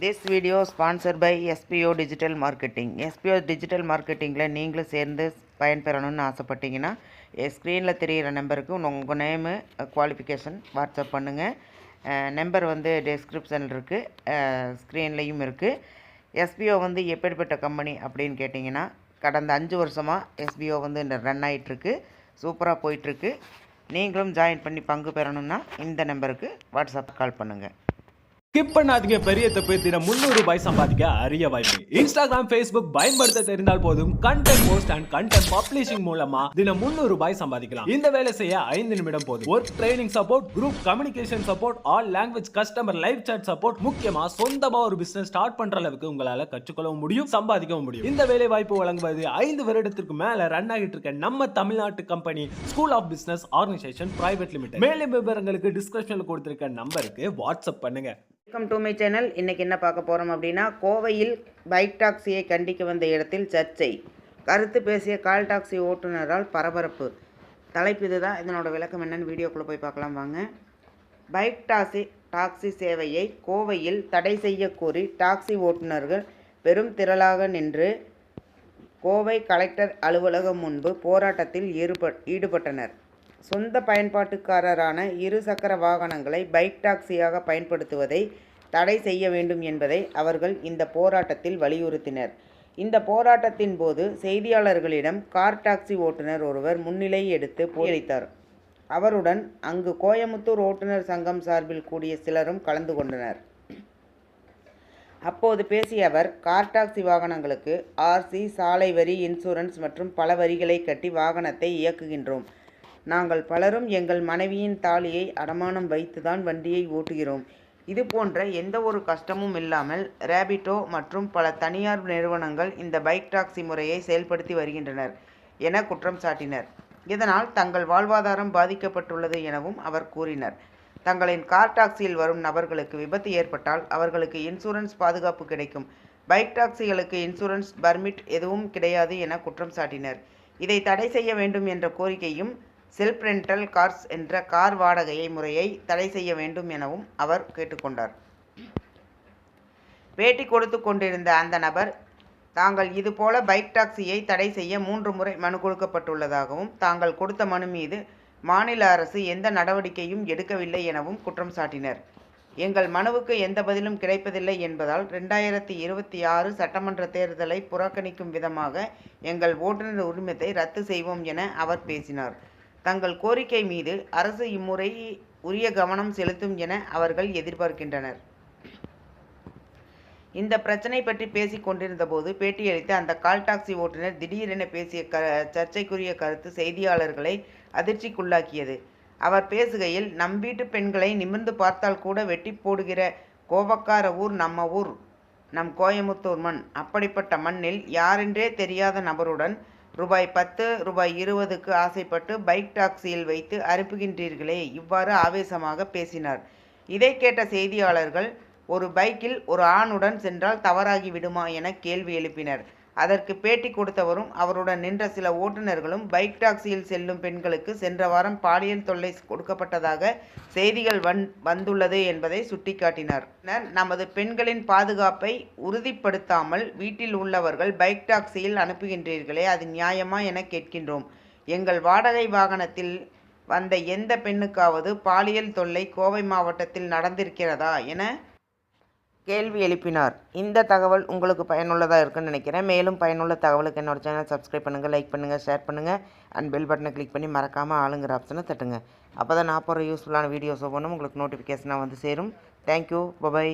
This video sponsored by SPO Digital Marketing. SPO Digital Marketingல நீங்களும் சேர்ந்து பயன்பெறணும்னு ஆசைப்பட்டீங்கன்னா ஸ்க்ரீனில் தெரிகிற நம்பருக்கு உங்கள் நேமு குவாலிஃபிகேஷன் வாட்ஸ்அப் பண்ணுங்கள். நம்பர் டெஸ்கிரிப்ஷனில் இருக்குது, ஸ்க்ரீன்லேயும் இருக்குது. SPO எப்படிப்பட்ட கம்பெனி அப்படின்னு கேட்டிங்கன்னா, கடந்த 5 வருஷமாக SPO ரன் ஆகிட்டுருக்கு, சூப்பராக போயிட்டுருக்கு. நீங்களும் ஜாயின் பண்ணி பங்கு பெறணும்னா இந்த நம்பருக்கு வாட்ஸ்அப் கால் பண்ணுங்கள். ஸ்கிப் பண்ணாதீங்க, பெரிய தப்பு. தினம் 300 ரூபாய் சம்பாதிக்க அரிய வாய்ப்பு. இன்ஸ்டாகிராம், ஃபேஸ்புக் பயன்படுத்த தெரிந்தால் போதும் content post and content publishing மூலமா தினம் 300 ரூபாய் சம்பாதிக்கலாம். இந்த வேலை செய்ய 5 நிமிடம் போதும். Work training support, group communication support, all language customer live chat support, முக்கியமா சொந்தமா ஒரு பிசினஸ் ஸ்டார்ட் பண்ற அளவுக்கு உங்களால கற்றுக்கொள்ளவும் முடியும், சம்பாதிக்கவும் முடியும். இந்த வேலை வாய்ப்பு வழங்குவது 5 வருடத்திற்கு மேல ரன் ஆகிட்டு இருக்க நம்ம தமிழ்நாட்டு company school of business organisation private limited. மேலும் விவரங்களுக்கு டிஸ்கிரிப்ஷன்ல கொடுத்திருக்க நம்பருக்கு வாட்ஸ்அப் பண்ணுங்க. Welcome to my channel. இன்றைக்கி என்ன பார்க்க போகிறோம் அப்படின்னா, கோவையில் பைக் டாக்ஸியை கண்டிக்க வந்த இடத்தில் சர்ச்சை, கருத்து பேசிய கால் டாக்ஸி ஓட்டுநரால் பரபரப்பு. தலைப்பு இதுதான். இதனோட விளக்கம் என்னன்னு வீடியோக்குள்ளே போய் பார்க்கலாம் வாங்க. பைக் டாக்ஸி சேவையை கோவையில் தடை செய்ய கோரி டாக்ஸி ஓட்டுநர்கள் பெரும் திரளாக நின்று கோவை கலெக்டர் அலுவலகம் முன்பு போராட்டத்தில் ஈடுபட்டனர். சொந்த பயன்பாட்டுக்காரரான இருசக்கர வாகனங்களை பைக் டாக்ஸியாக பயன்படுத்துவதை தடை செய்ய வேண்டும் என்பதை அவர்கள் இந்த போராட்டத்தில் வலியுறுத்தினர். இந்த போராட்டத்தின் போது செய்தியாளர்களிடம் கார் டாக்ஸி ஓட்டுநர் ஒருவர் முன்னிலை எடுத்து போராடித்தார். அவருடன் அங்கு கோயமுத்தூர் ஓட்டுநர் சங்கம் சார்பில் கூடிய சிலரும் கலந்து கொண்டனர். அப்போது பேசிய அவர், கார் டாக்ஸி வாகனங்களுக்கு ஆர்சி, சாலை வரி, இன்சூரன்ஸ் மற்றும் பல வரிகளை கட்டி வாகனத்தை இயக்குகின்றோம். நாங்கள் பலரும் எங்கள் மனைவியின் தாலியை அடமானம் வைத்துதான் வண்டியை ஓட்டுகிறோம். இது போன்ற எந்த ஒரு கஷ்டமும் இல்லாமல் ரேபிட்டோ மற்றும் பல தனியார் நிறுவனங்கள் இந்த பைக் டாக்ஸி முறையை செயல்படுத்தி வருகின்றனர் என குற்றம் சாட்டினர். இதனால் தங்கள் வாழ்வாதாரம் பாதிக்கப்பட்டுள்ளது எனவும் அவர் கூறினர். தங்களின் கார் டாக்ஸியில் வரும் நபர்களுக்கு விபத்து ஏற்பட்டால் அவர்களுக்கு இன்சூரன்ஸ் பாதுகாப்பு கிடைக்கும். பைக் டாக்ஸிகளுக்கு இன்சூரன்ஸ் பர்மிட் எதுவும் கிடையாது என குற்றம் சாட்டினர். இதை தடை செய்ய வேண்டும் என்ற கோரிக்கையும், செல்ஃப் ரெண்டல் கார்ஸ் என்ற கார் வாடகை முறையை தடை செய்ய வேண்டும் எனவும் அவர் கேட்டுக்கொண்டார். பேட்டி கொடுத்து கொண்டிருந்த அந்த நபர், தாங்கள் இதுபோல பைக் டாக்ஸியை தடை செய்ய 3 முறை மனு கொடுக்கப்பட்டுள்ளதாகவும், தாங்கள் கொடுத்த மனு மீது மாநில அரசு எந்த நடவடிக்கையும் எடுக்கவில்லை எனவும் குற்றம் சாட்டினர். எங்கள் மனுவுக்கு எந்த பதிலும் கிடைப்பதில்லை என்பதால் 2026 சட்டமன்ற தேர்தலை புறக்கணிக்கும் விதமாக எங்கள் ஓட்டுநர் உரிமத்தை ரத்து செய்வோம் என அவர் பேசினார். தங்கள் கோரிக்கை மீது அரசு இம்முறை உரிய கவனம் செலுத்தும் என அவர்கள் எதிர்பார்க்கின்றனர். இந்த பிரச்சனை பற்றி பேசிக் கொண்டிருந்த போது பேட்டியளித்த அந்த கால் டாக்ஸி ஓட்டுநர் திடீரென பேசிய சர்ச்சைக்குரிய கருத்து செய்தியாளர்களை அதிர்ச்சிக்குள்ளாக்கியது. அவர் பேசுகையில், நம் வீட்டு பெண்களை நிமிர்ந்து பார்த்தால் கூட வெட்டி போடுகிற கோபக்கார ஊர் நம்ம ஊர், நம் கோயமுத்தூர் மண். அப்படிப்பட்ட மண்ணில் யாரென்றே தெரியாத நபருடன் ரூபாய் 10, ரூபாய் 20க்கு ஆசைப்பட்டு பைக் டாக்ஸியில் வைத்து அனுப்புகின்றீர்களே, இவ்வாறு ஆவேசமாக பேசினார். இதை கேட்ட செய்தியாளர்கள், ஒரு பைக்கில் ஒரு ஆணுடன் சென்றால் தவறாகி விடுமா என கேள்வி எழுப்பினர். அதற்கு பேட்டி கொடுத்தவரும் அவருடன் நின்ற சில ஓட்டுநர்களும் பைக் டாக்ஸியில் செல்லும் பெண்களுக்கு சென்ற வாரம் பாலியல் தொல்லை கொடுக்கப்பட்டதாக செய்திகள் வந்துள்ளது என்பதை சுட்டிக்காட்டினர். நமது பெண்களின் பாதுகாப்பை உறுதிப்படுத்தாமல் வீட்டில் உள்ளவர்கள் பைக் டாக்ஸியில் அனுப்புகின்றீர்களே, அது நியாயமா என கேட்கின்றோம். எங்கள் வாடகை வாகனத்தில் வந்த எந்த பெண்ணுக்காவது பாலியல் தொல்லை கோவை மாவட்டத்தில் நடந்திருக்கிறதா என கேள்வி எழுப்பினார். இந்த தகவல் உங்களுக்கு பயனுள்ளதாக இருக்குன்னு நினைக்கிறேன். மேலும் பயனுள்ள தகவலுக்கு என்னோட சேனல் சப்ஸ்கிரைப் பண்ணுங்கள், லைக் பண்ணுங்கள், ஷேர் பண்ணுங்கள் அண்ட் பெல் பட்டனை கிளிக் பண்ணி மறக்காமல் ஆளுங்கிற ஆப்ஷனை தட்டுங்க. அப்போ தான் நான் போகிற யூஸ்ஃபுல்லான வீடியோஸ் ஒவ்வொன்றும் உங்களுக்கு நோட்டிஃபிகேஷனாக சேரும். Thank you, bye bye.